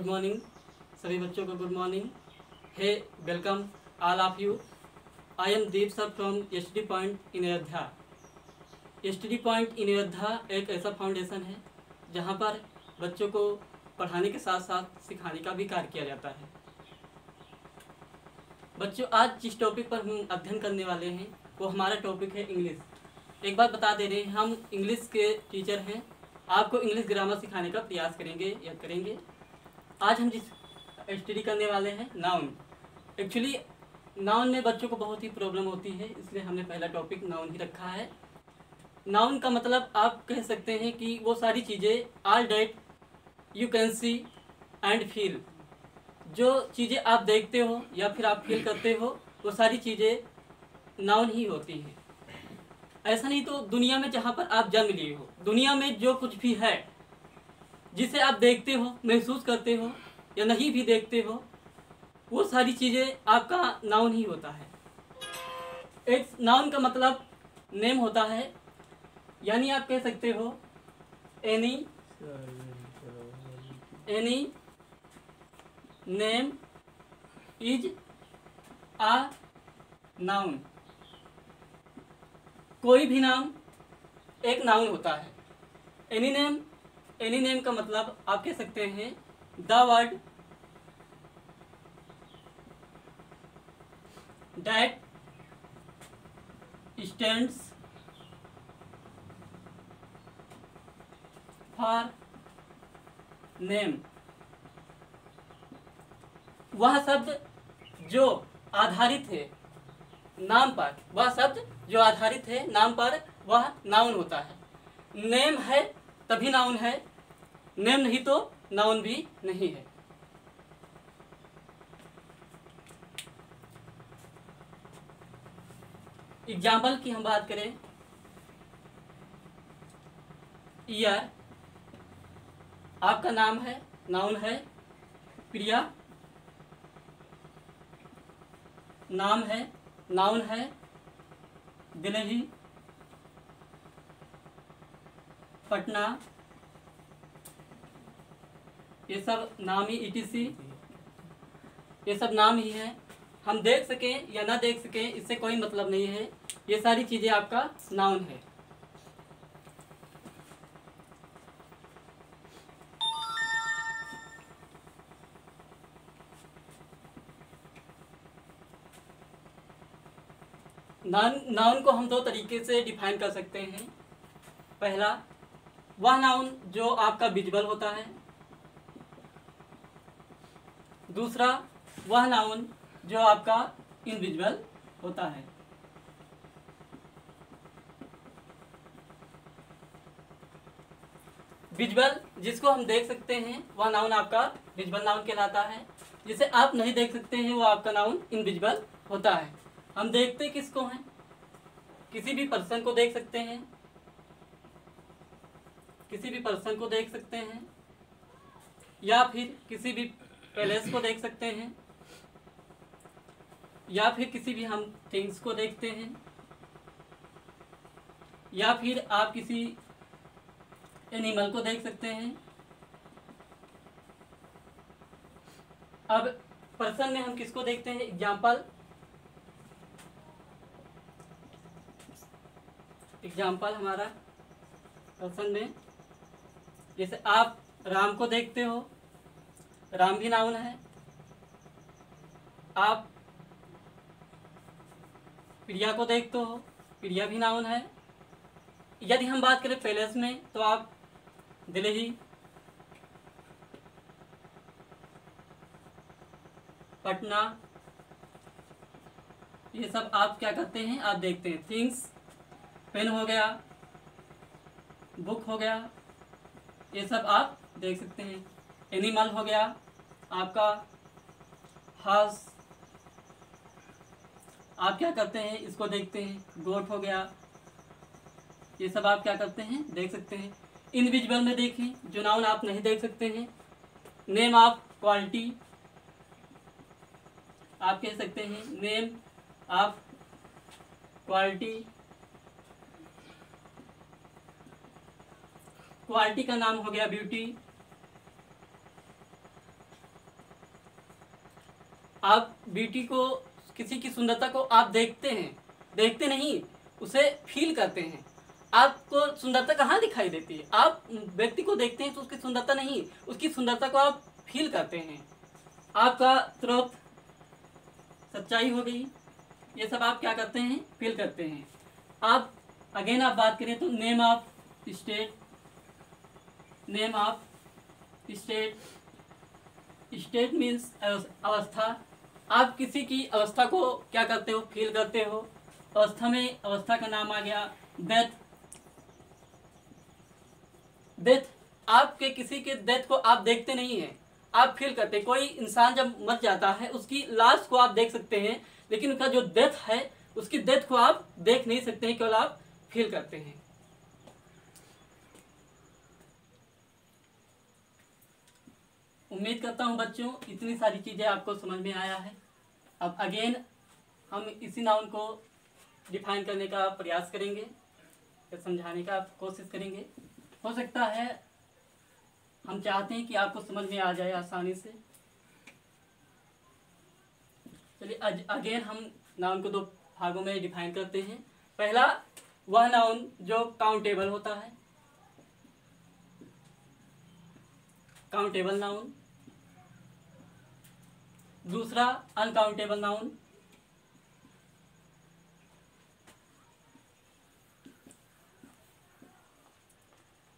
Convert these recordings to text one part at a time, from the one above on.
Good morning सभी बच्चों को good morning. Hey welcome all of you. I am Deep sir from SD point in Ayodhya. SD point in Ayodhya एक ऐसा foundation है जहां पर बच्चों को पढ़ाने के साथ साथ सिखाने का भी कार्य किया जाता है। बच्चों, आज जिस टॉपिक पर हम अध्ययन करने वाले हैं वो हमारा टॉपिक है इंग्लिश। एक बात बता दे रहे हैं, हम इंग्लिश के टीचर हैं। आपको इंग्लिश ग्रामर सिखाने का प्रयास करेंगे। आज हम जिस स्टडी करने वाले हैं नाउन। एक्चुअली नाउन में बच्चों को बहुत ही प्रॉब्लम होती है, इसलिए हमने पहला टॉपिक नाउन ही रखा है। नाउन का मतलब आप कह सकते हैं कि वो सारी चीज़ें, all that you can see and feel, जो चीज़ें आप देखते हो या फिर आप फील करते हो वो सारी चीज़ें नाउन ही होती हैं। ऐसा नहीं तो दुनिया में जहाँ पर आप जन्म लिए हो, दुनिया में जो कुछ भी है जिसे आप देखते हो, महसूस करते हो या नहीं भी देखते हो, वो सारी चीज़ें आपका नाउन ही होता है। एक नाउन का मतलब नेम होता है, यानी आप कह सकते हो any name is a noun. कोई भी नाम एक नाउन होता है। एनी नेम का मतलब आप कह सकते हैं the word that stands for name. वह शब्द जो आधारित है नाम पर, वह नाउन होता है। नेम है तभी नाउन है, नेम नहीं तो नाउन भी नहीं है। एग्जाम्पल की हम बात करें, ईयर आपका नाम है, नाउन है। प्रिया नाम है, नाउन है। दिल्ली, पटना, ये सब नाम ही, ETC ये सब नाम ही है। हम देख सकें या ना देख सकें इससे कोई मतलब नहीं है, ये सारी चीज़ें आपका नाउन है। नाउन को हम दो तरीके से डिफाइन कर सकते हैं। पहला, वह नाउन जो आपका विजुअल होता है। दूसरा, वह नाउन जो आपका इनविजुअल होता है। विजुअल जिसको हम देख सकते हैं वह नाउन आपका विजुअल नाउन कहलाता है। जिसे आप नहीं देख सकते हैं वो आपका नाउन इनविजुअल होता है। हम देखते किसको हैं? किसी भी पर्सन को देख सकते हैं, या फिर किसी भी पैलेस को देख सकते हैं, या फिर किसी भी हम थिंग्स को देखते हैं, या फिर आप किसी एनिमल को देख सकते हैं। अब पर्सन में हम किसको देखते हैं? एग्जाम्पल हमारा पर्सन में, जैसे आप राम को देखते हो, राम भी नाउन है। आप प्रिया को देखते हो, प्रिया भी नाउन है। यदि हम बात करें पैलेस में तो आप दिल्ली, पटना, ये सब आप क्या करते हैं? आप देखते हैं। थिंग्स, पेन हो गया, बुक हो गया, ये सब आप देख सकते हैं। एनिमल हो गया आपका हाउस, आप क्या करते हैं? इसको देखते हैं। गोट हो गया, ये सब आप क्या करते हैं? देख सकते हैं। इनविजुअल में देखें, जो नाउन आप नहीं देख सकते हैं, नेम ऑफ क्वालिटी आप कह सकते हैं। नेम ऑफ क्वालिटी का नाम हो गया ब्यूटी। आप ब्यूटी को, किसी की सुंदरता को आप देखते हैं, देखते नहीं, उसे फील करते हैं। आपको सुंदरता कहाँ दिखाई देती है? आप व्यक्ति को देखते हैं तो उसकी सुंदरता नहीं, उसकी सुंदरता को आप फील करते हैं। आपका स्रोत सच्चाई हो गई, ये सब आप क्या करते हैं? फील करते हैं। आप अगेन आप बात करें तो name of state, name of state, state means अवस्था। आप किसी की अवस्था को क्या करते हो? फील करते हो। अवस्था में अवस्था का नाम आ गया डेथ। डेथ, आपके किसी के डेथ को आप देखते नहीं हैं, आप फील करते हैं। कोई इंसान जब मर जाता है उसकी लाश को आप देख सकते हैं, लेकिन उसका जो डेथ है उसकी डेथ को आप देख नहीं सकते हैं, केवल आप फील करते हैं। उम्मीद करता हूं बच्चों इतनी सारी चीजें आपको समझ में आया है। अब अगेन हम इसी नाउन को डिफाइन करने का प्रयास करेंगे या समझाने का कोशिश करेंगे। हो सकता है, हम चाहते हैं कि आपको समझ में आ जाए आसानी से। चलिए अगेन हम नाउन को दो भागों में डिफाइन करते हैं। पहला वह नाउन जो काउंटेबल होता है, काउंटेबल नाउन। दूसरा अनकाउंटेबल नाउन।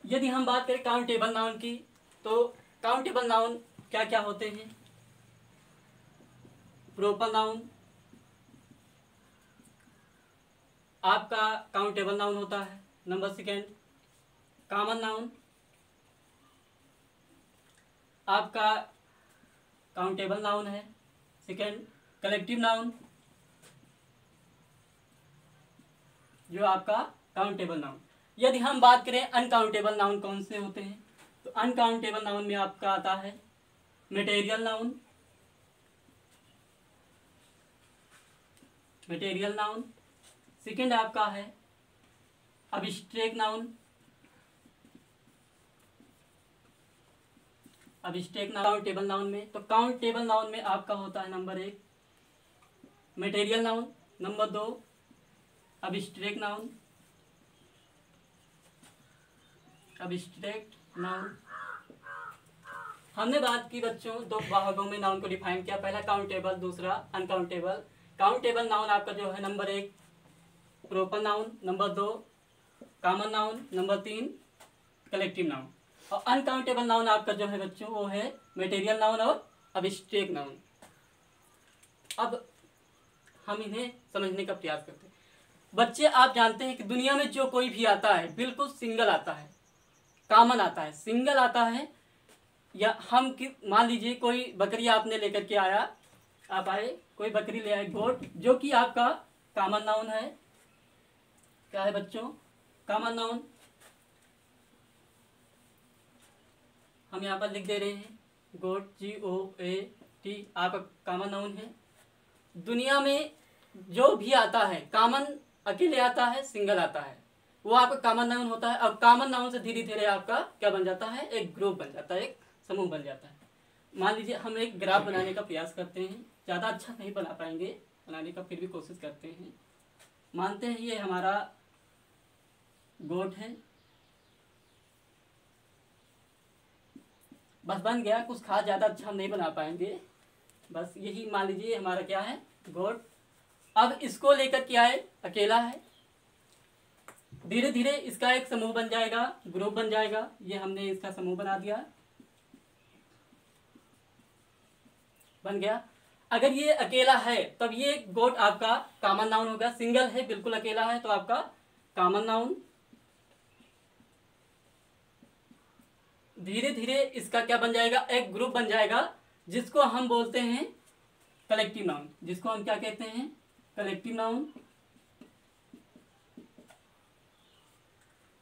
यदि हम बात करें काउंटेबल नाउन की, तो काउंटेबल नाउन क्या क्या होते हैं? प्रोपर नाउन आपका काउंटेबल नाउन होता है। नंबर सेकेंड कॉमन नाउन आपका काउंटेबल नाउन है। सेकेंड कलेक्टिव नाउन जो आपका काउंटेबल नाउन। यदि हम बात करें अनकाउंटेबल नाउन कौन से होते हैं, तो अनकाउंटेबल नाउन में आपका आता है material noun, material noun. Second आपका है abstract noun, abstract noun countable noun में। तो काउंटेबल नाउन में आपका होता है number 1 material noun, number 2 abstract noun, abstract noun. हमने बात की बच्चों दो भागों में नाउन को डिफाइन किया, पहला काउंटेबल, दूसरा अनकाउंटेबल। काउंटेबल नाउन आपका जो है number 1 proper noun, number 2 common noun, number 3 collective noun. और अनकाउंटेबल नाउन आपका जो है बच्चों वो है मटेरियल नाउन और अब्स्ट्रैक्ट नाउन। अब हम इन्हें समझने का प्रयास करते हैं। बच्चे आप जानते हैं कि दुनिया में जो कोई भी आता है बिल्कुल सिंगल आता है, कॉमन आता है, सिंगल आता है। या हम मान लीजिए कोई बकरी आपने लेकर के आया, आप आए कोई बकरी ले आए, गोट, जो कि आपका कॉमन नाउन है। क्या है बच्चों? Common noun. हम यहाँ पर लिख दे रहे हैं गोट, GOAT आपका कॉमन नाउन है। दुनिया में जो भी आता है कॉमन अकेले आता है, सिंगल आता है, वो आपका कॉमन नाउन होता है। अब कॉमन नाउन से धीरे धीरे आपका क्या बन जाता है? एक ग्रुप बन जाता है, एक समूह बन जाता है। मान लीजिए हम एक ग्राफ बनाने का प्रयास करते हैं, ज़्यादा अच्छा नहीं बना पाएंगे, बनाने का फिर भी कोशिश करते हैं। मानते हैं ये हमारा गोट है, बस बन गया, कुछ खास ज़्यादा अच्छा हम नहीं बना पाएंगे, बस यही मान लीजिए हमारा क्या है? गोट। अब इसको लेकर क्या है? अकेला है। धीरे धीरे इसका एक समूह बन जाएगा, ग्रुप बन जाएगा। ये हमने इसका समूह बना दिया, बन गया। अगर ये अकेला है तब ये गोट आपका कॉमन नाउन होगा। सिंगल है, बिल्कुल अकेला है, तो आपका कॉमन नाउन। धीरे धीरे इसका क्या बन जाएगा? एक ग्रुप बन जाएगा, जिसको हम बोलते हैं कलेक्टिव नाउन। जिसको हम क्या कहते हैं? Collective noun.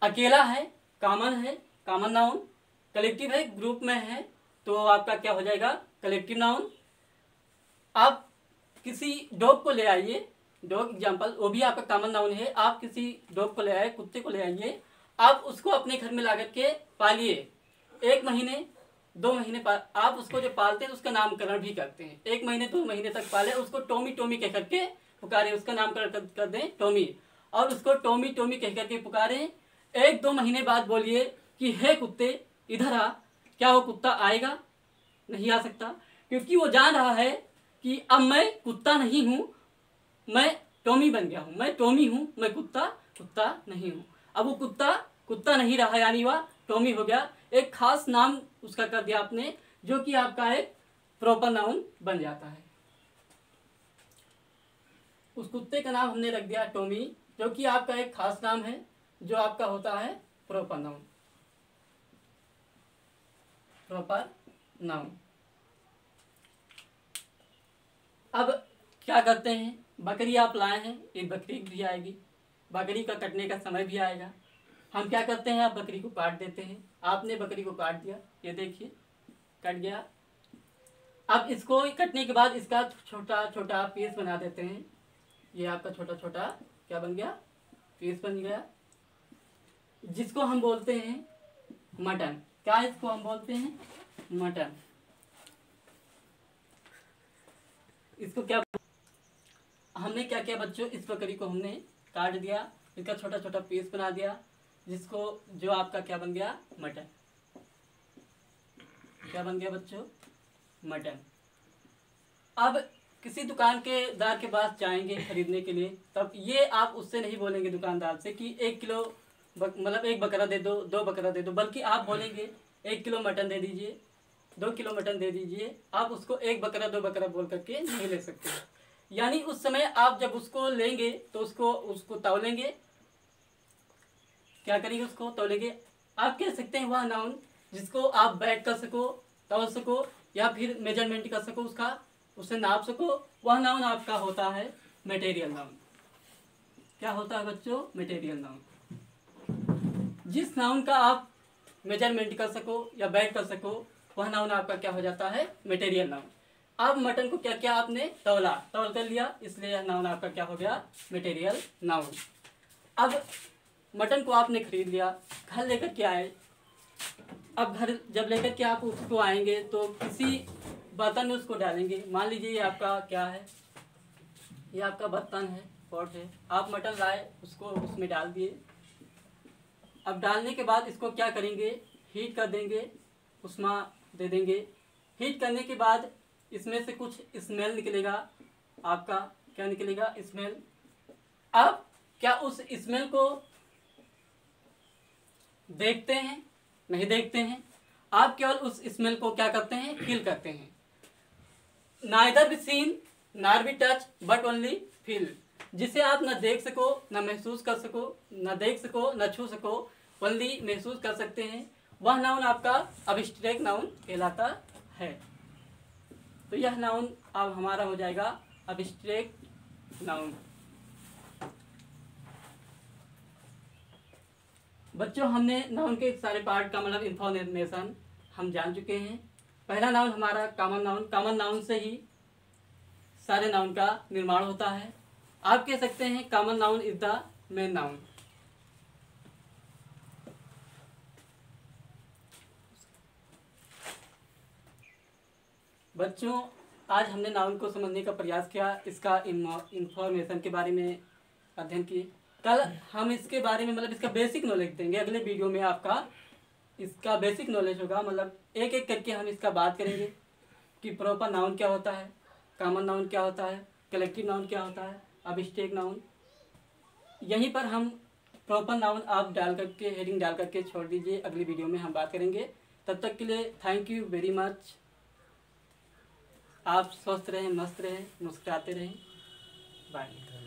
अकेला है, कॉमन है, कॉमन नाउन। कलेक्टिव है, ग्रुप में है, तो आपका क्या हो जाएगा? Collective noun. आप किसी डॉग को ले आइए, डॉग एग्जाम्पल, वो भी आपका कॉमन नाउन है। आप किसी डॉग को ले आए, कुत्ते को ले आइए, आप उसको अपने घर में ला करके पालिए 1 महीने, 2 महीने आप उसको जो पालते हैं उसका नामकरण भी करते हैं। 1 महीने 2 महीने तक पाले, उसको टॉमी टॉमी कह करके पुकारे, उसका नामकरण कर दें टॉमी, और उसको टॉमी टॉमी कह करके पुकारें। 1-2 महीने बाद बोलिए कि हे कुत्ते इधर आ। क्या वो कुत्ता आएगा? नहीं आ सकता, क्योंकि वो जान रहा है कि अब मैं कुत्ता नहीं हूँ, मैं टॉमी बन गया हूँ, मैं टॉमी हूँ, मैं कुत्ता नहीं हूँ। अब वो कुत्ता नहीं रहा, यानी वह टॉमी हो गया। एक खास नाम उसका कर दिया आपने, जो कि आपका एक प्रॉपर नाउन बन जाता है। उस कुत्ते का नाम हमने रख दिया टॉमी, जो कि आपका एक खास नाम है, जो आपका होता है प्रॉपर नाउन। Proper noun. अब क्या करते हैं, बकरी आप लाए हैं, एक बकरी भी आएगी, बकरी का कटने का समय भी आएगा। हम क्या करते हैं, आप बकरी को काट देते हैं। आपने बकरी को काट दिया, ये देखिए कट गया। अब इसको कटने के बाद इसका छोटा छोटा पीस बना देते हैं। ये आपका छोटा छोटा क्या बन गया, पीस बन गया, जिसको हम बोलते हैं मटन। क्या इसको हम बोलते हैं? मटन। इसको क्या हमने क्या किया बच्चों, इस बकरी को हमने काट दिया, इसका छोटा छोटा पीस बना दिया, जिसको जो आपका क्या बन गया, मटन। क्या बन गया बच्चों? मटन। अब किसी दुकान के दार के पास जाएंगे खरीदने के लिए, तब ये आप उससे नहीं बोलेंगे दुकानदार से कि 1 किलो मतलब 1 बकरा दे दो, 2 बकरा दे दो, बल्कि आप बोलेंगे 1 किलो मटन दे दीजिए, 2 किलो मटन दे दीजिए। आप उसको 1 बकरा 2 बकरा बोल करके नहीं ले सकते। यानी उस समय आप जब उसको लेंगे तो उसको तौलेंगे। क्या करेंगे? उसको तौलेंगे। आप कह सकते हैं वह नाउन जिसको आप बैठ कर सको, तौल सको, या फिर मेजरमेंट कर सको, उसका उसे नाप सको, वह नाउन आपका होता है मटेरियल नाउन। क्या होता है बच्चों? Material noun. जिस नाउन का आप मेजरमेंट कर सको या बैठ कर सको, वह नाउन आपका क्या हो जाता है? Material noun. अब मटन को क्या किया आपने? तौल कर लिया, इसलिए यह नाउन आपका क्या हो गया? Material noun. अब मटन को आपने खरीद लिया, घर लेकर के आए। अब घर जब लेकर के आप उसको आएंगे तो किसी बर्तन में उसको डालेंगे। मान लीजिए ये आपका क्या है, ये आपका बर्तन है, पॉट है। आप मटन लाए, उसको उसमें डाल दिए। अब डालने के बाद इसको क्या करेंगे? हीट कर देंगे, उष्मा दे देंगे। हीट करने के बाद इसमें से कुछ स्मेल निकलेगा आपका। क्या निकलेगा? स्मेल। अब क्या उस स्मेल को देखते हैं? नहीं देखते हैं। आप केवल उस स्मेल को क्या करते हैं? फील करते हैं। Neither be seen nor be touch but only feel. जिसे आप न देख सको, न महसूस कर सको, न देख सको, न छू सको, ओनली महसूस कर सकते हैं, वह नाउन आपका अब्स्ट्रैक्ट नाउन कहलाता है। तो यह नाउन अब हमारा हो जाएगा अब्स्ट्रैक्ट नाउन। बच्चों हमने नाउन के सारे पार्ट का मतलब इंफॉर्मेशन हम जान चुके हैं। पहला नाउन हमारा कॉमन नाउन। कॉमन नाउन से ही सारे नाउन का निर्माण होता है। आप कह सकते हैं common noun is the main noun. बच्चों आज हमने नाउन को समझने का प्रयास किया, इसका इंफॉर्मेशन के बारे में अध्ययन किए। कल हम इसके बारे में मतलब इसका बेसिक नॉलेज देंगे। अगले वीडियो में आपका इसका बेसिक नॉलेज होगा, मतलब एक एक करके हम इसका बात करेंगे कि प्रॉपर नाउन क्या होता है, कॉमन नाउन क्या होता है, कलेक्टिव नाउन क्या होता है, अब्स्ट्रैक्ट नाउन। यहीं पर हम प्रॉपर नाउन आप डाल करके हेडिंग डाल करके छोड़ दीजिए, अगली वीडियो में हम बात करेंगे। तब तक के लिए थैंक यू वेरी मच। आप स्वस्थ रहें, मस्त रहें, मुस्कुराते रहें। बाय।